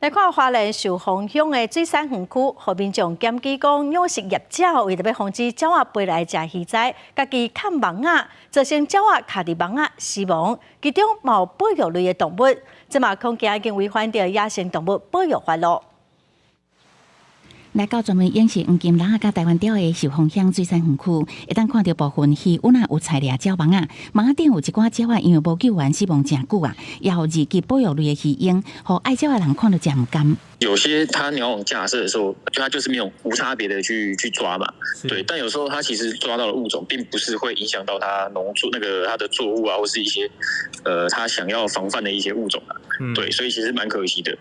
来看花莲寿丰乡的水产园区，和民众检举讲，养殖业者为着要防止鸟仔飞来食鱼仔，家己砍网仔，造成鸟仔卡伫网仔死亡。其中有保育类的动物，即嘛恐惊已经违反着野生动物保育法咯。来到专门养殖黄金兰甲台湾雕的寿丰乡水产园区，会当看到部分鱼尾仔有菜掠鸟网仔，网仔顶有一寡鸟仔因为无救援死亡真久啊，也有二级保育类的鱼鹰，互爱鸟的人看到真唔甘。有些它鸟网架设的时候，它就是没有无差别的去抓嘛，对。但有时候它其实抓到的物种，并不是会影响到它农作它的作物啊，或是一些它想要防范的一些物种啊，对。所以其实蛮可惜的。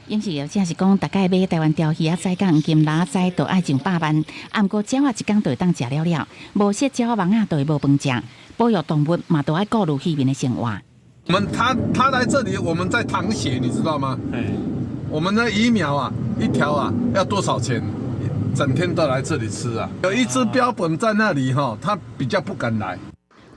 养殖业者是讲，大概买台湾鲷鱼仔仔、甲黄金兰仔都爱100万，毋过鸟仔一工就会当食了了，无识鸟网仔就会无饭食。保育动物嘛，都爱顾虑渔民的生活。他来这里，我们在淌血，你知道吗？我们的鱼苗啊，一条啊要多少钱？整天都来这里吃啊。有一只标本在那里哈，他比较不敢来。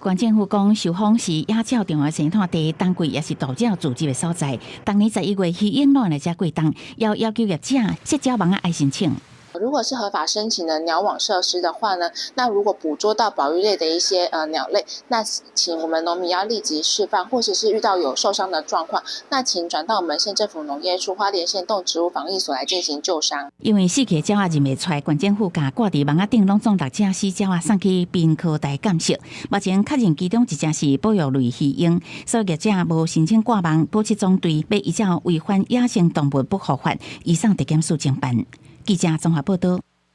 县政府讲，寿丰是野鸟重要生态第一单位，也是盗鸟聚集的所在。当年11月，鱼鹰乱来遮过冬，要求业者识鸟网仔爱申请。如果是合法申请的鸟网设施的话呢，那如果捕捉到保育类的一些鸟类，那请我们农民要立即释放，或者是遇到有受伤的状况，那请转到我们县政府农业处花莲县动植物防疫所来进行救伤。因为死去的鸟仔认袂出来，县政府甲挂伫网仔顶拢总6只死鸟仔送去滨科大检测，目前确认其中1只是保育类鱼鹰，所以业者无申请挂网，保持总队要依照违反野生动物保护法，移送地检署侦办。记者综合报道。